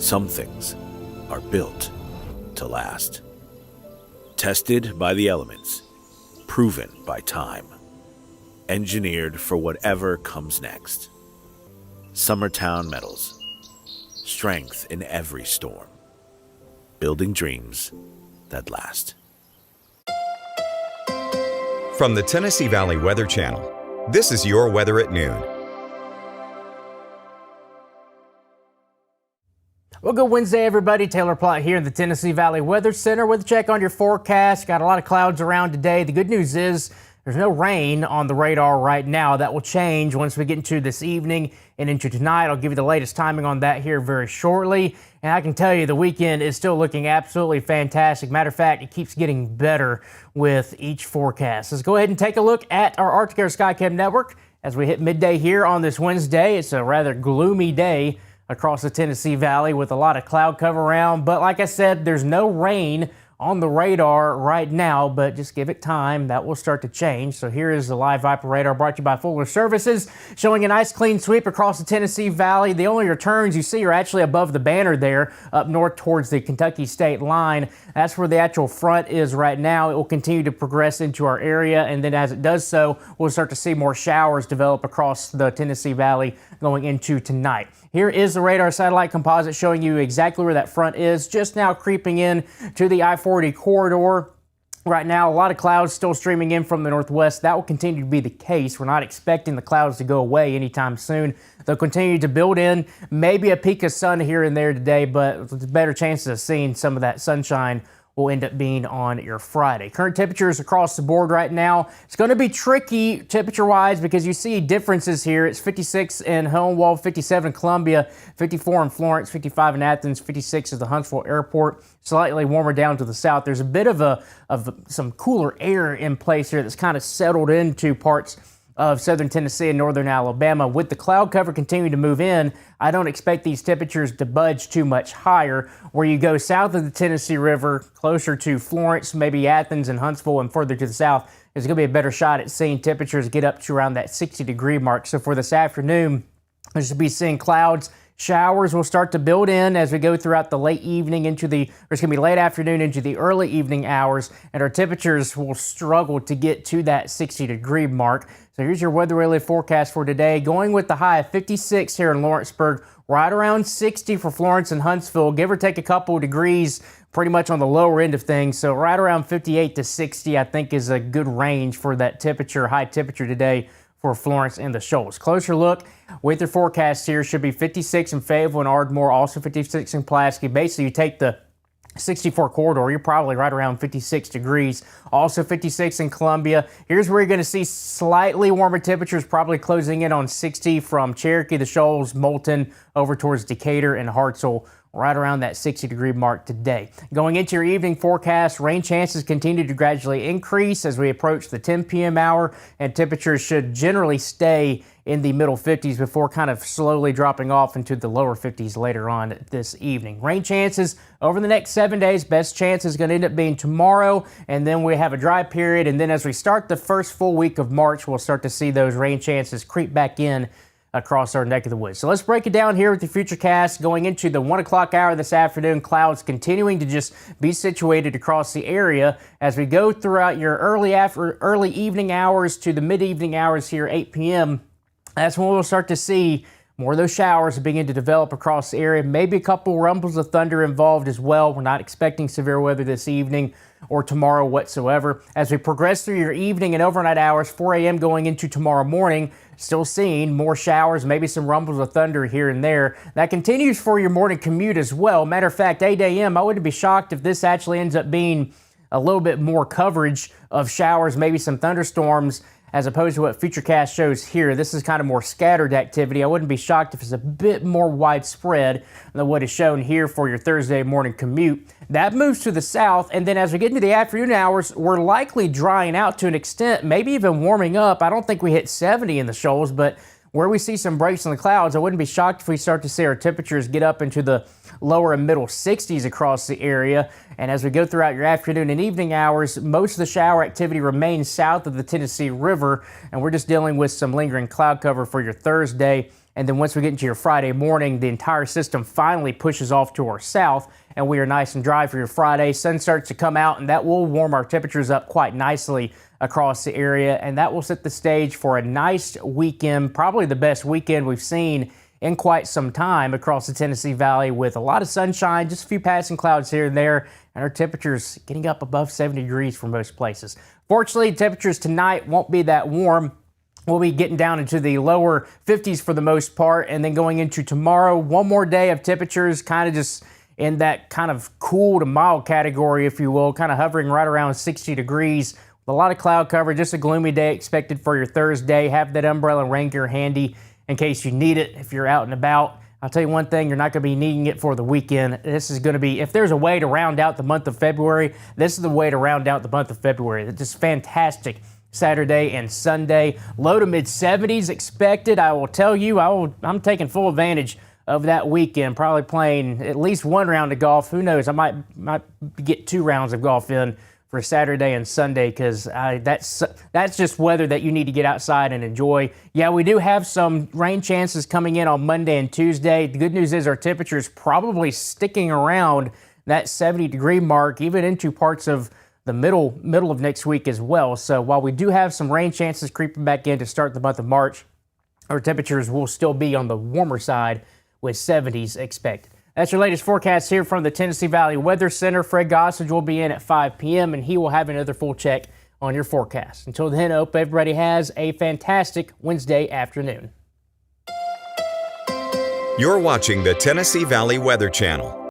Some things are built to last. Tested by the elements, proven by time, engineered for whatever comes next. Summertown Metals. Strength in every storm. Building dreams that last. From the Tennessee Valley Weather Channel, this is your weather at noon. Well, good Wednesday, everybody. Taylor Plott here in the Tennessee Valley Weather Center with a check on your forecast. Got a lot of clouds around today. The good news is there's no rain on the radar right now. That will change once we get into this evening and into tonight. I'll give you the latest timing on that here very shortly. And I can tell you the weekend is still looking absolutely fantastic. Matter of fact, it keeps getting better with each forecast. Let's go ahead and take a look at our Arctic Air Skycam network as we hit midday here on this Wednesday. It's a rather gloomy day across the Tennessee Valley with a lot of cloud cover around. But like I said, there's no rain on the radar right now, but just give it time. That will start to change. So here is the live Viper radar brought to you by Fuller Services, showing a nice clean sweep across the Tennessee Valley. The only returns you see are actually above the banner there, up north towards the Kentucky state line. That's where the actual front is right now. It will continue to progress into our area, and then as it does so, we'll start to see more showers develop across the Tennessee Valley going into tonight. Here is the radar satellite composite showing you exactly where that front is, just now creeping in to the I-40 corridor. Right now, a lot of clouds still streaming in from the northwest. That will continue to be the case. We're not expecting the clouds to go away anytime soon. They'll continue to build in, maybe a peak of sun here and there today, but with better chances of seeing some of that sunshine will end up being on your Friday. Current temperatures across the board right now. It's going to be tricky temperature-wise because you see differences here. It's 56 in Hohenwald, 57 in Columbia, 54 in Florence, 55 in Athens, 56 at the Huntsville Airport. Slightly warmer down to the south. There's a bit of some cooler air in place here that's kind of settled into parts of southern Tennessee and northern Alabama. With the cloud cover continuing to move in, I don't expect these temperatures to budge too much higher. Where you go south of the Tennessee River, closer to Florence, maybe Athens and Huntsville, and further to the south, there's going to be a better shot at seeing temperatures get up to around that 60-degree mark. So for this afternoon, we should be seeing clouds. Showers will start to build in as we go throughout the late evening it's going to be late afternoon into the early evening hours, and our temperatures will struggle to get to that 60-degree mark. So here's your weather-related forecast for today. Going with the high of 56 here in Lawrenceburg, right around 60 for Florence and Huntsville, give or take a couple of degrees, pretty much on the lower end of things. So right around 58 to 60, I think, is a good range for that temperature, high temperature today for Florence and the Shoals. Closer look with your forecast here should be 56 in Fayetteville and Ardmore, also 56 in Pulaski. Basically, you take the 64 corridor, you're probably right around 56 degrees. Also 56 in Columbia. Here's where you're going to see slightly warmer temperatures, probably closing in on 60 from Cherokee, the Shoals, Moulton, over towards Decatur and Hartselle, right around that 60-degree mark today. Going into your evening forecast, rain chances continue to gradually increase as we approach the 10 p.m. hour, and temperatures should generally stay in the middle 50s before kind of slowly dropping off into the lower 50s later on this evening. Rain chances over the next 7 days. Best chance is going to end up being tomorrow, and then we have a dry period, and then as we start the first full week of March, we'll start to see those rain chances creep back in across our neck of the woods. So let's break it down here with the Futurecast. Going into the 1 o'clock hour this afternoon, clouds continuing to just be situated across the area as we go throughout your early evening hours to the mid-evening hours here, 8 p.m. That's when we'll start to see more of those showers begin to develop across the area. Maybe a couple rumbles of thunder involved as well. We're not expecting severe weather this evening or tomorrow whatsoever. As we progress through your evening and overnight hours, 4 a.m. going into tomorrow morning, still seeing more showers, maybe some rumbles of thunder here and there. That continues for your morning commute as well. Matter of fact, 8 a.m., I wouldn't be shocked if this actually ends up being a little bit more coverage of showers, maybe some thunderstorms, as opposed to what Futurecast shows here. This is kind of more scattered activity. I wouldn't be shocked if it's a bit more widespread than what is shown here for your Thursday morning commute. That moves to the south, and then as we get into the afternoon hours, we're likely drying out to an extent, maybe even warming up. I don't think we hit 70 in the Shoals, but where we see some breaks in the clouds, I wouldn't be shocked if we start to see our temperatures get up into the lower and middle 60s across the area. And as we go throughout your afternoon and evening hours, most of the shower activity remains south of the Tennessee River, and we're just dealing with some lingering cloud cover for your Thursday. And then once we get into your Friday morning, the entire system finally pushes off to our south, and we are nice and dry for your Friday. Sun starts to come out, and that will warm our temperatures up quite nicely across the area, and that will set the stage for a nice weekend, probably the best weekend we've seen in quite some time across the Tennessee Valley, with a lot of sunshine, just a few passing clouds here and there, and our temperatures getting up above 70 degrees for most places. Fortunately, temperatures tonight won't be that warm. We'll be getting down into the lower 50s for the most part, and then going into tomorrow, one more day of temperatures kind of just in that kind of cool to mild category, if you will, kind of hovering right around 60 degrees. With a lot of cloud cover, just a gloomy day expected for your Thursday. Have that umbrella and rain gear handy in case you need it if you're out and about. I'll tell you one thing, you're not going to be needing it for the weekend. This is going to be, if there's a way to round out the month of February, this is the way to round out the month of February. It's just fantastic. Saturday and Sunday, low to mid 70s expected. I will tell you, I'm taking full advantage of that weekend, probably playing at least one round of golf. Who knows? I might get 2 rounds of golf in for Saturday and Sunday, because that's just weather that you need to get outside and enjoy. Yeah, we do have some rain chances coming in on Monday and Tuesday. The good news is our temperature is probably sticking around that 70-degree mark, even into parts of the middle of next week as well. So while we do have some rain chances creeping back in to start the month of March, our temperatures will still be on the warmer side with 70s expected. That's your latest forecast here from the Tennessee Valley Weather Center. Fred Gossage will be in at 5 p.m. and he will have another full check on your forecast. Until then, I hope everybody has a fantastic Wednesday afternoon. You're watching the Tennessee Valley Weather Channel.